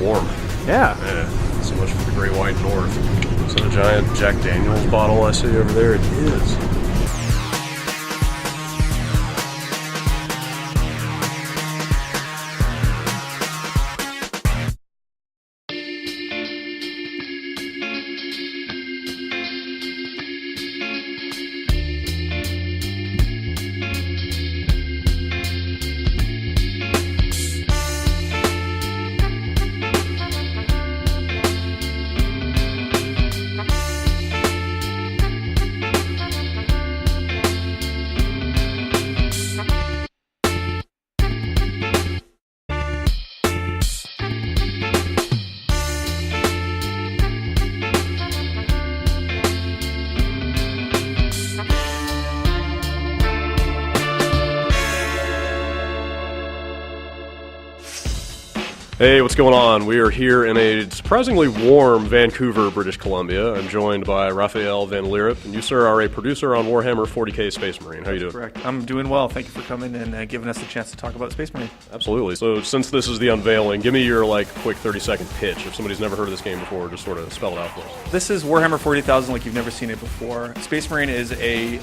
warm. Yeah. Yeah, so much for the Great White North. Is that a giant Jack Daniels bottle I see over there? It is. Hey, what's going on? We are here in a surprisingly warm Vancouver, British Columbia. I'm joined by Raphael Van Lierop, and you, sir, are a producer on Warhammer 40k Space Marine. How you doing? Correct. I'm doing well. Thank you for coming and giving us a chance to talk about Space Marine. Absolutely. So since this is the unveiling, give me your quick 30-second pitch. If somebody's never heard of this game before, just sort of spell it out for us. This is Warhammer 40,000 like you've never seen it before. Space Marine is a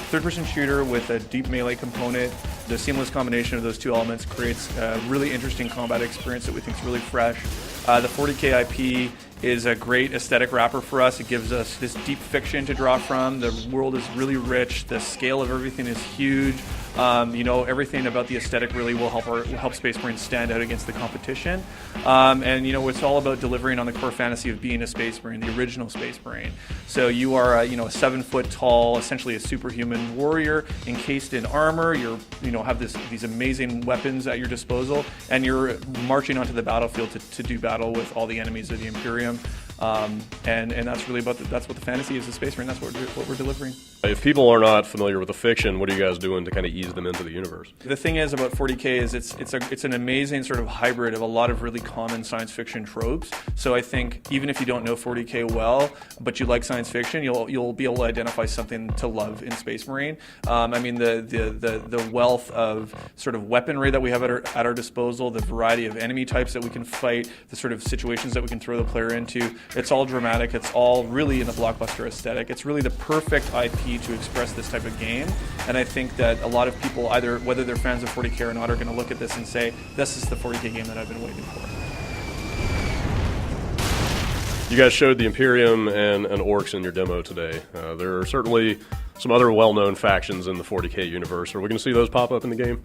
third-person shooter with a deep melee component. The seamless combination of those two elements creates a really interesting combat experience that we think is really fresh. The 40k IP is a great aesthetic wrapper for us. It gives us this deep fiction to draw from. The world is really rich. The scale of everything is huge. Everything about the aesthetic really will help Space Marines stand out against the competition. It's all about delivering on the core fantasy of being a Space Marine, the original Space Marine. So you are a 7-foot tall, essentially a superhuman warrior encased in armor. Have these amazing weapons at your disposal, and you're marching onto the battlefield to do battle with all the enemies of the Imperium. And that's really that's what the fantasy is of Space Marine. That's what we're delivering. If people are not familiar with the fiction, what are you guys doing to kind of ease them into the universe? The thing is about 40k is it's an amazing sort of hybrid of a lot of really common science fiction tropes. So I think even if you don't know 40k well, but you like science fiction, you'll be able to identify something to love in Space Marine. The wealth of sort of weaponry that we have at our disposal, the variety of enemy types that we can fight, the sort of situations that we can throw the player into. It's all dramatic. It's all really in the blockbuster aesthetic. It's really the perfect IP to express this type of game. And I think that a lot of people, either whether they're fans of 40k or not, are going to look at this and say, this is the 40k game that I've been waiting for. You guys showed the Imperium and Orcs in your demo today. There are certainly some other well-known factions in the 40k universe. Are we going to see those pop up in the game?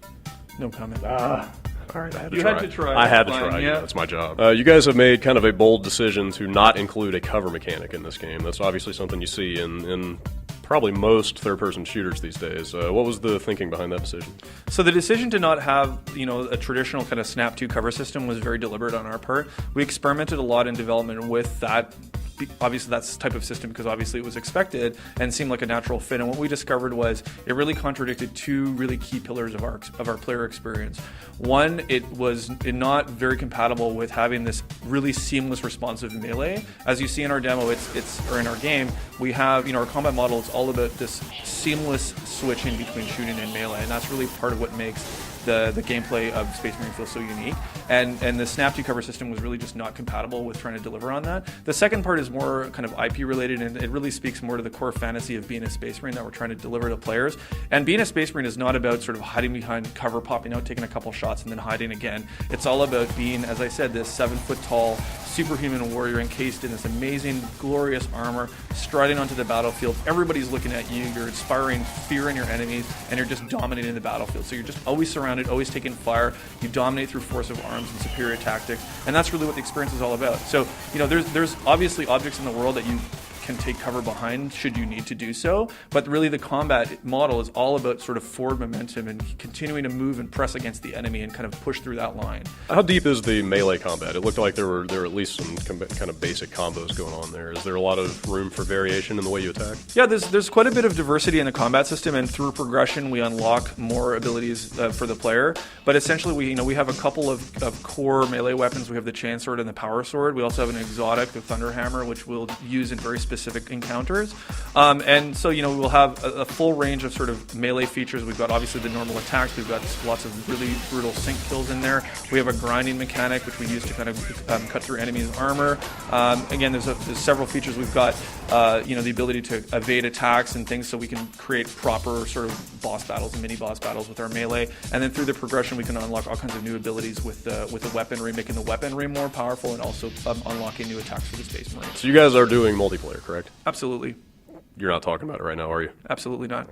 No comment. All right, I had to try. I had to try. Yeah, that's my job. You guys have made kind of a bold decision to not include a cover mechanic in this game. That's obviously something you see in probably most third-person shooters these days. What was the thinking behind that decision? So the decision to not have a traditional kind of snap to cover system was very deliberate on our part. We experimented a lot in development with that. Obviously that's type of system because obviously it was expected and seemed like a natural fit, and what we discovered was it really contradicted two really key pillars of our player experience. One, it was not very compatible with having this really seamless responsive melee. As you see in our demo, or in our game, we have our combat model is all about this seamless switching between shooting and melee, and that's really part of what makes the gameplay of Space Marine feels so unique, and the snap to cover system was really just not compatible with trying to deliver on that. The second part is more kind of IP related, and it really speaks more to the core fantasy of being a Space Marine that we're trying to deliver to players. And being a Space Marine is not about sort of hiding behind cover, popping out, taking a couple shots, and then hiding again. It's all about being, as I said, this 7-foot tall superhuman warrior encased in this amazing, glorious armor, striding onto the battlefield. Everybody's looking at you. You're inspiring fear in your enemies, and you're just dominating the battlefield. So you're just always surrounded, always taking fire. You dominate through force of arms and superior tactics, and that's really what the experience is all about. So, there's obviously objects in the world that you can take cover behind should you need to do so, but really the combat model is all about sort of forward momentum and continuing to move and press against the enemy and kind of push through that line. How deep is the melee combat? It looked like there were at least some kind of basic combos going on there. Is there a lot of room for variation in the way you attack? Yeah, there's quite a bit of diversity in the combat system, and through progression we unlock more abilities for the player. But essentially we have a couple of core melee weapons. We have the Chainsword and the Power Sword. We also have an exotic, the Thunderhammer, which we'll use in very specific specific encounters. And so, we'll have a full range of sort of melee features. We've got obviously the normal attacks. We've got lots of really brutal sync kills in there. We have a grinding mechanic, which we use to kind of cut through enemies' armor. Again, there's several features. We've got, the ability to evade attacks and things, so we can create proper sort of boss battles and mini boss battles with our melee. And then through the progression, we can unlock all kinds of new abilities with the weaponry, making the weaponry more powerful, and also unlocking new attacks for the Space Marines. So you guys are doing multiplayer, correct? Absolutely. You're not talking about it right now, are you? Absolutely not.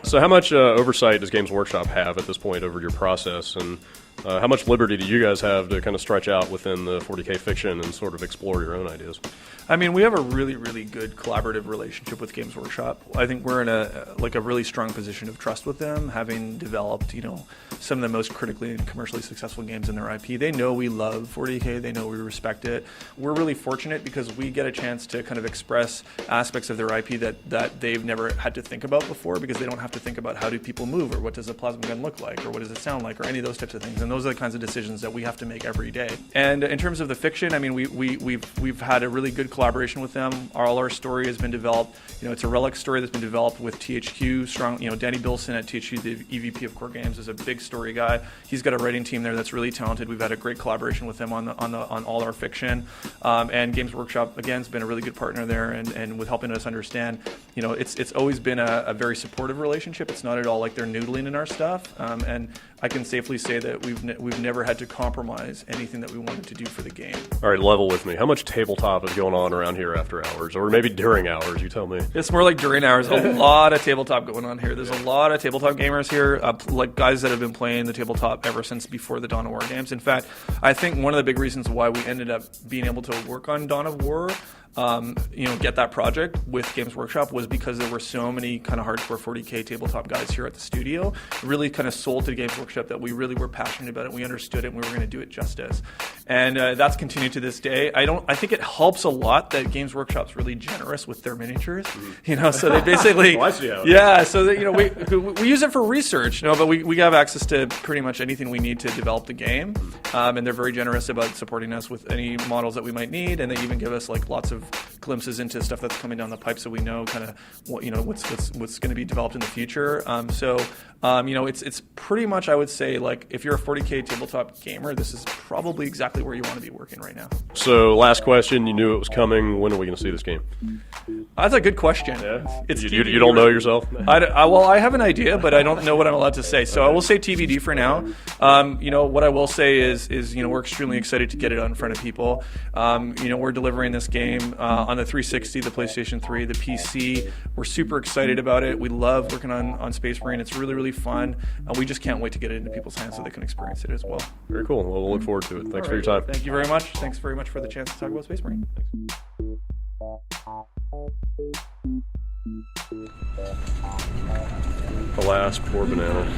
So how much oversight does Games Workshop have at this point over your process, and how much liberty do you guys have to kind of stretch out within the 40K fiction and sort of explore your own ideas? I mean, we have a really, really good collaborative relationship with Games Workshop. I think we're in a really strong position of trust with them, having developed, some of the most critically and commercially successful games in their IP. They know we love 40K. They know we respect it. We're really fortunate because we get a chance to kind of express aspects of their IP that they've never had to think about before, because they don't have to think about how do people move, or what does a plasma gun look like, or what does it sound like, or any of those types of things. And those are the kinds of decisions that we have to make every day. And in terms of the fiction, I mean, we've had a really good collaboration with them. All our story has been developed. It's a Relic story that's been developed with THQ. Strong, Danny Bilson at THQ, the EVP of Core Games, is a big story guy. He's got a writing team there that's really talented. We've had a great collaboration with them on all our fiction. And Games Workshop, again, has been a really good partner there, and with helping us understand. It's always been a very supportive relationship. It's not at all like they're noodling in our stuff. And I can safely say that we've never had to compromise anything that we wanted to do for the game. All right, level with me. How much tabletop is going on around here after hours, or maybe during hours? You tell me. It's more like during hours. A lot of tabletop going on here. There's a lot of tabletop gamers here, like guys that have been playing the tabletop ever since before the Dawn of War games. In fact, I think one of the big reasons why we ended up being able to work on Dawn of War, get that project with Games Workshop, was because there were so many kind of hardcore 40K tabletop guys here at the studio. It really kind of sold to Games Workshop that we really were passionate about it, we understood it, and we were going to do it justice. And that's continued to this day. I think it helps a lot that Games Workshop's really generous with their miniatures. So they basically, I see how so that, we use it for research, but we have access to pretty much anything we need to develop the game, and they're very generous about supporting us with any models that we might need, and they even give us like lots of glimpses into stuff that's coming down the pipe, so we know kind of what's going to be developed in the future. It's pretty much, I would say, like, if you're a 40K tabletop gamer, this is probably exactly where you want to be working right now. So, last question. You knew it was coming. When are we going to see this game? That's a good question. Yeah. You don't know yourself? I have an idea, but I don't know what I'm allowed to say. So I will say TBD for now. What I will say is we're extremely excited to get it out in front of people. We're delivering this game on the 360, the PlayStation 3, the PC. We're super excited about it. We love working on Space Marine. It's really, really fun. We just can't wait to get it into people's hands so they can experience it as well. Very cool. Well, we'll look forward to it. Thanks for your time. Thank you very much. Thanks very much for the chance to talk about Space Marine. Thanks. Alas, poor banana.